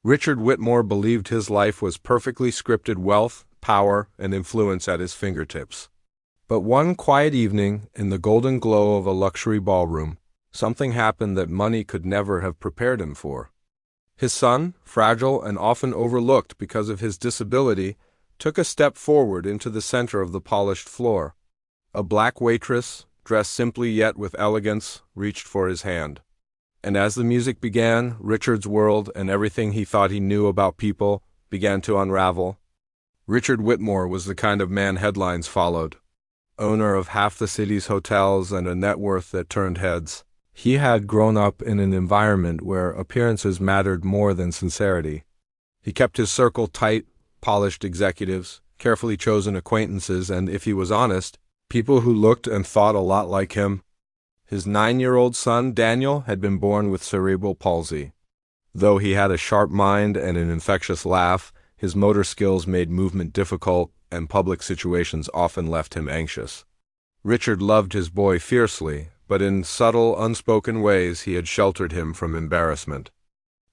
Richard Whitmore believed his life was perfectly scripted, wealth, power, and influence at his fingertips. But one quiet evening, in the golden glow of a luxury ballroom, something happened that money could never have prepared him for. His son, fragile and often overlooked because of his disability, took a step forward into the center of the polished floor. A black waitress, dressed simply yet with elegance, reached for his hand. And as the music began, Richard's world and everything he thought he knew about people began to unravel. Richard Whitmore was the kind of man headlines followed. Owner of half the city's hotels and a net worth that turned heads. He had grown up in an environment where appearances mattered more than sincerity. He kept his circle tight, polished executives, carefully chosen acquaintances, and if he was honest, people who looked and thought a lot like him. His 9-year-old son, Daniel, had been born with cerebral palsy. Though he had a sharp mind and an infectious laugh, his motor skills made movement difficult, and public situations often left him anxious. Richard loved his boy fiercely, but in subtle, unspoken ways he had sheltered him from embarrassment.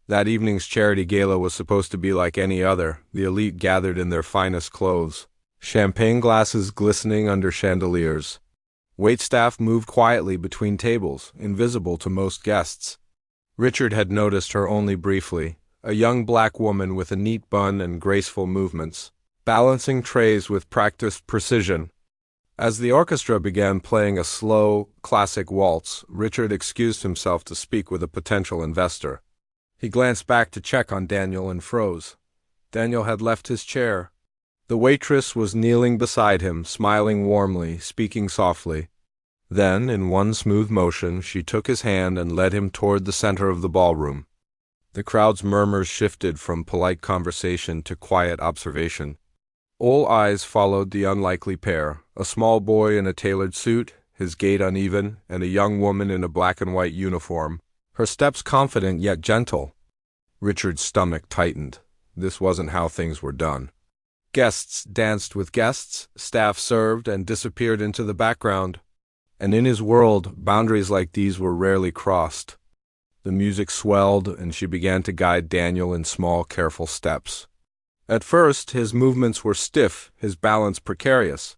That evening's charity gala was supposed to be like any other, the elite gathered in their finest clothes, champagne glasses glistening under chandeliers. Waitstaff moved quietly between tables, invisible to most guests. Richard had noticed her only briefly, a young black woman with a neat bun and graceful movements, balancing trays with practiced precision. As the orchestra began playing a slow, classic waltz, Richard excused himself to speak with a potential investor. He glanced back to check on Daniel and froze. Daniel had left his chair. The waitress was kneeling beside him, smiling warmly, speaking softly. Then, in one smooth motion, she took his hand and led him toward the center of the ballroom. The crowd's murmurs shifted from polite conversation to quiet observation. All eyes followed the unlikely pair, a small boy in a tailored suit, his gait uneven, and a young woman in a black and white uniform, her steps confident yet gentle. Richard's stomach tightened. This wasn't how things were done. Guests danced with guests, staff served and disappeared into the background. And in his world, boundaries like these were rarely crossed. The music swelled, and she began to guide Daniel in small, careful steps. At first, his movements were stiff, his balance precarious.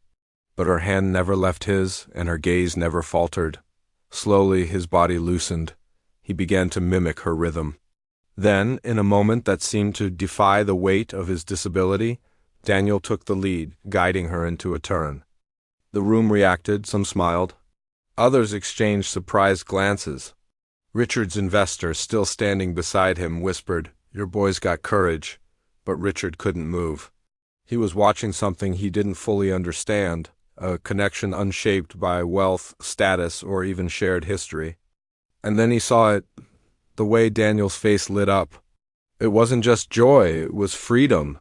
But her hand never left his, and her gaze never faltered. Slowly, his body loosened. He began to mimic her rhythm. Then, in a moment that seemed to defy the weight of his disability, Daniel took the lead, guiding her into a turn. The room reacted, some smiled. Others exchanged surprised glances. Richard's investor, still standing beside him, whispered, "Your boy's got courage." But Richard couldn't move. He was watching something he didn't fully understand, a connection unshaped by wealth, status, or even shared history. And then he saw it, the way Daniel's face lit up. It wasn't just joy, it was freedom.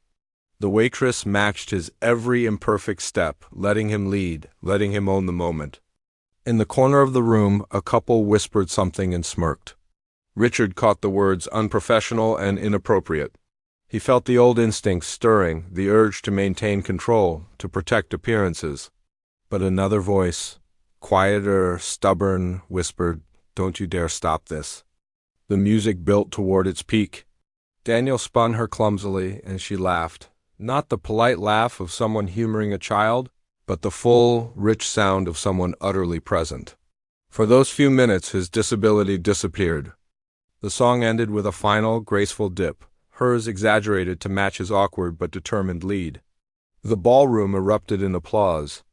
The waitress matched his every imperfect step, letting him lead, letting him own the moment. In the corner of the room, a couple whispered something and smirked. Richard caught the words unprofessional and inappropriate. He felt the old instincts stirring, the urge to maintain control, to protect appearances. But another voice, quieter, stubborn, whispered, "Don't you dare stop this." The music built toward its peak. Daniel spun her clumsily, and she laughed. Not the polite laugh of someone humoring a child, but the full, rich sound of someone utterly present. For those few minutes, his disability disappeared. The song ended with a final, graceful dip, hers exaggerated to match his awkward but determined lead. The ballroom erupted in applause.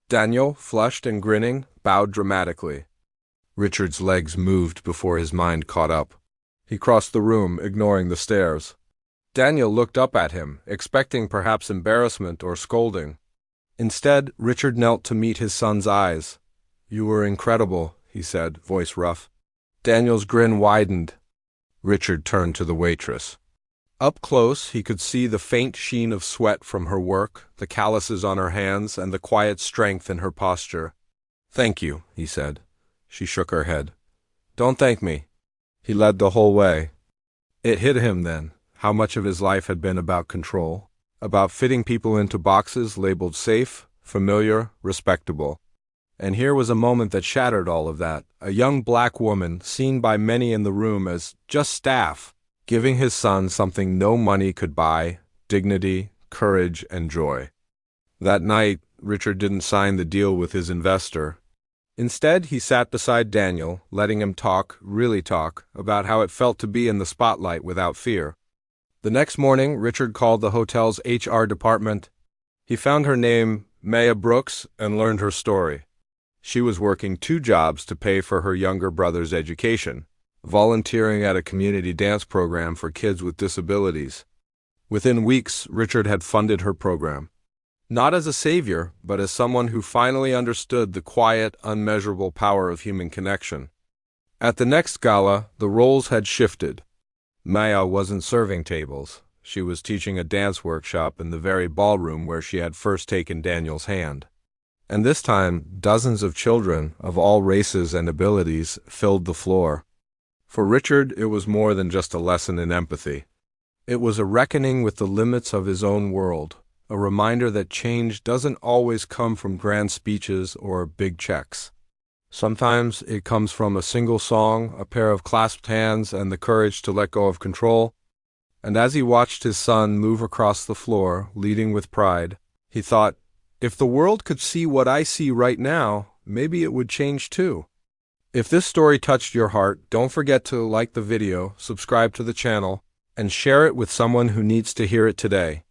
Daniel, flushed and grinning, bowed dramatically. Richard's legs moved before his mind caught up. He crossed the room, ignoring the stares. Daniel looked up at him, expecting perhaps embarrassment or scolding. Instead, Richard knelt to meet his son's eyes. "You were incredible," he said, voice rough. Daniel's grin widened. Richard turned to the waitress. Up close, he could see the faint sheen of sweat from her work, the calluses on her hands, and the quiet strength in her posture. "Thank you," he said. She shook her head. "Don't thank me." He led the whole way. It hit him then, how much of his life had been about control, about fitting people into boxes labeled safe, familiar, respectable. And here was a moment that shattered all of that. A young black woman, seen by many in the room as just staff, giving his son something no money could buy: dignity, courage, and joy. That night, Richard didn't sign the deal with his investor. Instead, he sat beside Daniel, letting him talk, really talk, about how it felt to be in the spotlight without fear. The next morning, Richard called the hotel's HR department. He found her name, Maya Brooks, and learned her story. She was working 2 jobs to pay for her younger brother's education, volunteering at a community dance program for kids with disabilities. Within weeks, Richard had funded her program. Not as a savior, but as someone who finally understood the quiet, unmeasurable power of human connection. At the next gala, the roles had shifted. Maya wasn't serving tables. She was teaching a dance workshop in the very ballroom where she had first taken Daniel's hand. And this time, dozens of children of all races and abilities filled the floor. For Richard, it was more than just a lesson in empathy. It was a reckoning with the limits of his own world, a reminder that change doesn't always come from grand speeches or big checks. Sometimes it comes from a single song, a pair of clasped hands, and the courage to let go of control. And as he watched his son move across the floor, leading with pride, he thought, if the world could see what I see right now, maybe it would change too. If this story touched your heart, don't forget to like the video, subscribe to the channel, and share it with someone who needs to hear it today.